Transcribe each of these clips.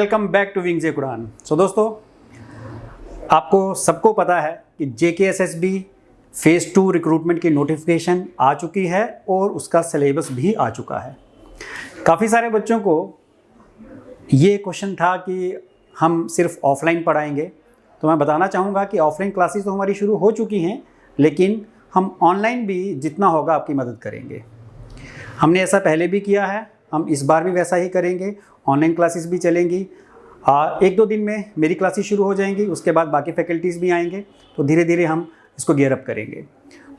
Welcome back to wings उड़ान। दोस्तों, आपको सबको पता है कि JKSSB फेज़ 2 रिक्रूटमेंट की नोटिफिकेशन आ चुकी है और उसका सिलेबस भी आ चुका है। काफ़ी सारे बच्चों को ये क्वेश्चन था कि हम सिर्फ ऑफलाइन पढ़ाएंगे, तो मैं बताना चाहूँगा कि ऑफलाइन क्लासेस तो हमारी शुरू हो चुकी हैं, लेकिन हम ऑनलाइन भी जितना होगा आपकी मदद करेंगे। हमने ऐसा पहले भी किया है, हम इस बार भी वैसा ही करेंगे। ऑनलाइन क्लासेस भी चलेंगी। 1-2 दिन में मेरी क्लासेस शुरू हो जाएंगी, उसके बाद बाकी फैकल्टीज़ भी आएंगे, तो धीरे धीरे हम इसको गियर अप करेंगे।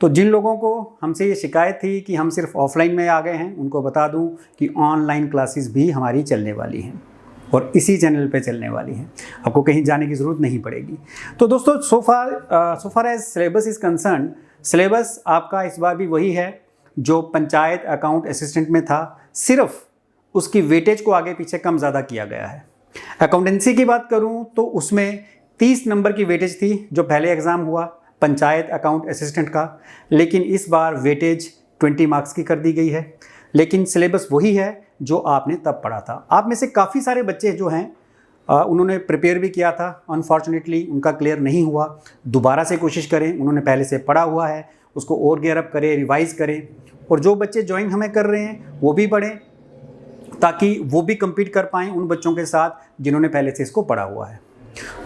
तो जिन लोगों को हमसे ये शिकायत थी कि हम सिर्फ ऑफलाइन में आ गए हैं, उनको बता दूं कि ऑनलाइन क्लासेस भी हमारी चलने वाली हैं और इसी चैनल पे चलने वाली हैं। आपको कहीं जाने की ज़रूरत नहीं पड़ेगी। तो दोस्तों, so far as syllabus is concerned, syllabus आपका इस बार भी वही है जो पंचायत अकाउंट असिस्टेंट में था, सिर्फ उसकी वेटेज को आगे पीछे कम ज़्यादा किया गया है। अकाउंटेंसी की बात करूं तो उसमें 30 नंबर की वेटेज थी जो पहले एग्ज़ाम हुआ पंचायत अकाउंट असिस्टेंट का, लेकिन इस बार वेटेज 20 मार्क्स की कर दी गई है। लेकिन सिलेबस वही है जो आपने तब पढ़ा था। आप में से काफ़ी सारे बच्चे जो हैं उन्होंने प्रिपेयर भी किया था, अनफॉर्चुनेटली उनका क्लियर नहीं हुआ। दोबारा से कोशिश करें, उन्होंने पहले से पढ़ा हुआ है उसको और गियर अप करें, रिवाइज़ करें। और जो बच्चे ज्वाइन हमें कर रहे हैं वो भी पढ़ें, ताकि वो भी compete कर पाएँ उन बच्चों के साथ जिन्होंने पहले से इसको पढ़ा हुआ है।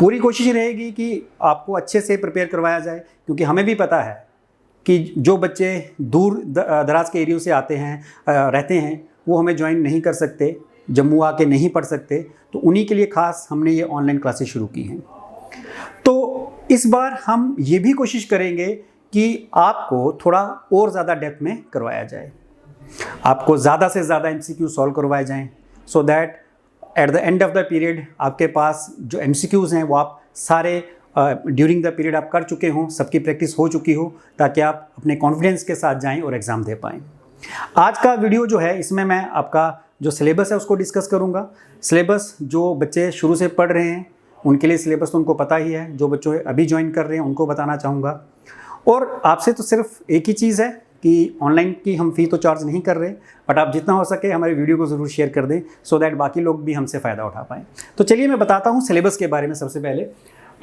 पूरी कोशिश रहेगी कि आपको अच्छे से प्रिपेयर करवाया जाए, क्योंकि हमें भी पता है कि जो बच्चे दूर दराज के एरिया से आते हैं रहते हैं, वो हमें ज्वाइन नहीं कर सकते, जम्मू आके नहीं पढ़ सकते, तो उन्हीं के लिए ख़ास हमने ये ऑनलाइन क्लासेस शुरू की हैं। तो इस बार हम ये भी कोशिश करेंगे कि आपको थोड़ा और ज़्यादा डेप्थ में करवाया जाए, आपको ज़्यादा से ज़्यादा MCQ सॉल्व करवाए जाएं, so that at the end of the period आपके पास जो MCQs हैं वो आप सारे ड्यूरिंग द पीरियड आप कर चुके हों, सबकी प्रैक्टिस हो चुकी हो, ताकि आप अपने कॉन्फिडेंस के साथ जाएं और एग्ज़ाम दे पाएँ। आज का वीडियो जो है, इसमें मैं आपका जो सिलेबस है उसको डिस्कस करूँगा। सिलेबस जो बच्चे शुरू से पढ़ रहे हैं उनके लिए सिलेबस तो उनको पता ही है, जो बच्चों अभी ज्वाइन कर रहे हैं उनको बताना चाहूँगा। और आपसे तो सिर्फ एक ही चीज़ है कि ऑनलाइन की हम फ़ी तो चार्ज नहीं कर रहे, बट आप जितना हो सके हमारे वीडियो को ज़रूर शेयर कर दें, सो दैट बाकी लोग भी हमसे फ़ायदा उठा पाएँ। तो चलिए मैं बताता हूँ सिलेबस के बारे में। सबसे पहले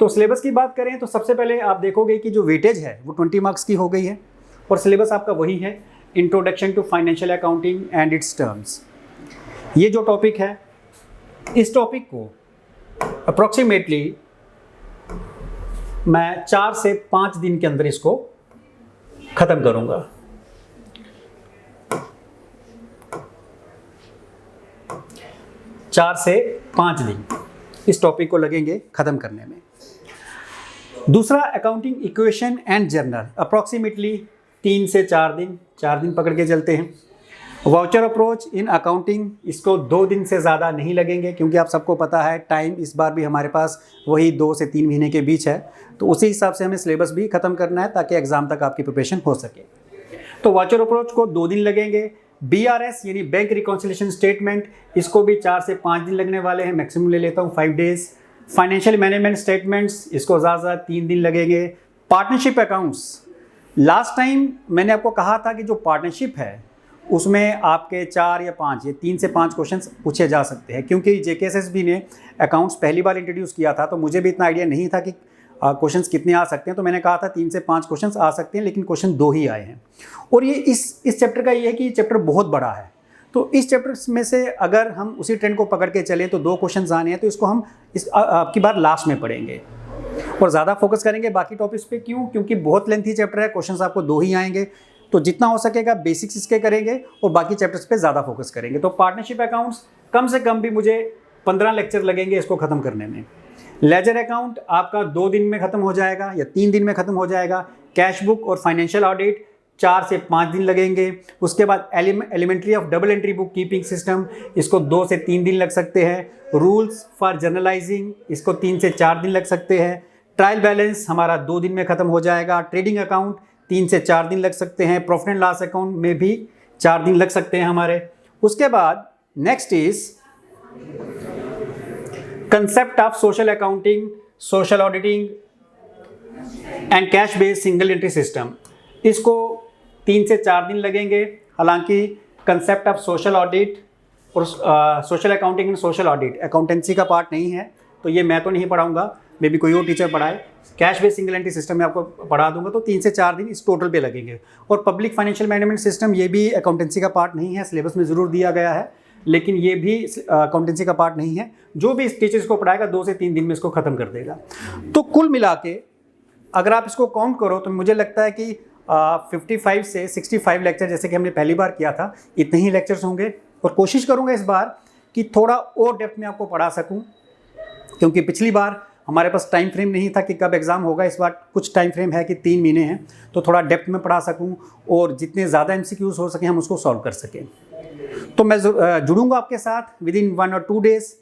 तो सिलेबस की बात करें तो सबसे पहले आप देखोगे कि जो वेटेज है वो 20 मार्क्स की हो गई है, और सिलेबस आपका वही है, introduction to financial accounting and its terms. ये जो टॉपिक है, इस टॉपिक को अप्रॉक्सीमेटली मैं 4 से 5 दिन के अंदर इसको ख़त्म करूँगा। 4 से 5 दिन इस टॉपिक को लगेंगे ख़त्म करने में। दूसरा, accounting equation and journal, approximately 3 से 4 दिन पकड़ के चलते हैं। वाउचर अप्रोच इन अकाउंटिंग, इसको 2 दिन से ज़्यादा नहीं लगेंगे, क्योंकि आप सबको पता है टाइम इस बार भी हमारे पास वही 2 से 3 महीने के बीच है, तो उसी हिसाब से हमें सिलेबस भी ख़त्म करना है ताकि एग्ज़ाम तक आपकी प्रिपरेशन हो सके। तो वाउचर अप्रोच को 2 दिन लगेंगे। BRS यानी बैंक रिकॉन्सिलिएशन स्टेटमेंट, इसको भी 4 से 5 दिन लगने वाले हैं, मैक्सिमम ले लेता हूँ 5 डेज़। फाइनेंशियल मैनेजमेंट स्टेटमेंट्स, इसको ज़्यादा 3 दिन लगेंगे। पार्टनरशिप अकाउंट्स, लास्ट टाइम मैंने आपको कहा था कि जो पार्टनरशिप है उसमें आपके 4 या 5 या 3 से 5 क्वेश्चंस पूछे जा सकते हैं, क्योंकि JKSSB ने अकाउंट्स पहली बार इंट्रोड्यूस किया था, तो मुझे भी इतना आइडिया नहीं था कि क्वेश्चंस कितने आ सकते हैं। तो मैंने कहा था 3 से 5 क्वेश्चंस आ सकते हैं, लेकिन क्वेश्चन 2 ही आए हैं। और ये इस चैप्टर का ये है कि ये चैप्टर बहुत बड़ा है, तो इस चैप्टर में से अगर हम उसी ट्रेंड को पकड़ के चलें तो 2 क्वेश्चन आने हैं, तो इसको हम आपकी बार लास्ट में पढ़ेंगे और ज़्यादा फोकस करेंगे बाकी टॉपिक्स पे। क्यों? क्योंकि बहुत लेंथी चैप्टर है, क्वेश्चंस आपको 2 ही आएंगे, तो जितना हो सकेगा बेसिक्स इसके करेंगे और बाकी चैप्टर्स पे ज़्यादा फोकस करेंगे। तो पार्टनरशिप अकाउंट्स कम से कम भी मुझे 15 लेक्चर लगेंगे इसको ख़त्म करने में। लेजर अकाउंट आपका 2 दिन में ख़त्म हो जाएगा या 3 दिन में ख़त्म हो जाएगा। कैश बुक और फाइनेंशियल ऑडिट 4 से 5 दिन लगेंगे। उसके बाद elementary of double entry book keeping system, इसको 2 से 3 दिन लग सकते हैं। रूल्स फॉर जर्नलाइजिंग, इसको 3 से 4 दिन लग सकते हैं। ट्रायल बैलेंस हमारा 2 दिन में ख़त्म हो जाएगा। ट्रेडिंग अकाउंट 3 से 4 दिन लग सकते हैं। प्रॉफिट एंड लॉस अकाउंट में भी 4 दिन लग सकते हैं हमारे। उसके बाद next is concept of social accounting, social auditing and cash based single entry system, इसको 3 से 4 दिन लगेंगे। हालांकि कंसेप्ट ऑफ सोशल ऑडिट और social accounting and social audit accountancy का पार्ट नहीं है, तो ये मैं तो नहीं पढ़ाऊँगा, मे बी कोई और टीचर पढ़ाए। Cash base single entry system में आपको पढ़ा दूंगा, तो 3 से 4 दिन इस टोटल पे लगेंगे। और पब्लिक फाइनेंशियल मैनेजमेंट सिस्टम ये भी अकाउंटेंसी का पार्ट नहीं है, सिलेबस में ज़रूर दिया गया है, लेकिन ये भी अकाउंटेंसी का पार्ट नहीं है। जो भी इस टीचर इसको पढ़ाएगा 2 से 3 दिन में इसको ख़त्म कर देगा। तो कुल मिला के अगर आप इसको काउंट करो तो मुझे लगता है कि 55 से 65 लेक्चर, जैसे कि हमने पहली बार किया था, इतने ही लेक्चर्स होंगे। और कोशिश करूँगा इस बार कि थोड़ा और डेप्थ में आपको पढ़ा सकूँ, क्योंकि पिछली बार हमारे पास टाइम फ्रेम नहीं था कि कब एग्ज़ाम होगा। इस बार कुछ टाइम फ्रेम है कि 3 महीने हैं, तो थोड़ा डेप्थ में पढ़ा सकूं और जितने ज़्यादा MCQs हो सकें हम उसको सॉल्व कर सकें। तो मैं जुड़ूंगा आपके साथ विद इन 1 और 2 डेज़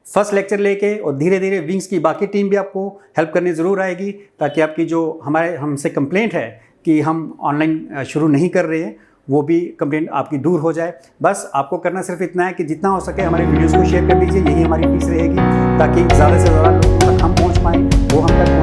फर्स्ट लेक्चर लेके, और धीरे धीरे विंग्स की बाकी टीम भी आपको हेल्प करने ज़रूर आएगी, ताकि आपकी जो हमसे कंप्लेंट है कि हम ऑनलाइन शुरू नहीं कर रहे हैं, वो भी कंप्लेंट आपकी दूर हो जाए। बस आपको करना सिर्फ इतना है कि जितना हो सके हमारे वीडियोस को शेयर कर दीजिए, यही हमारी फीस रहेगी, ताकि ज़्यादा से ज़्यादा लोगों तक हम पहुँच पाएँ, वो हम तक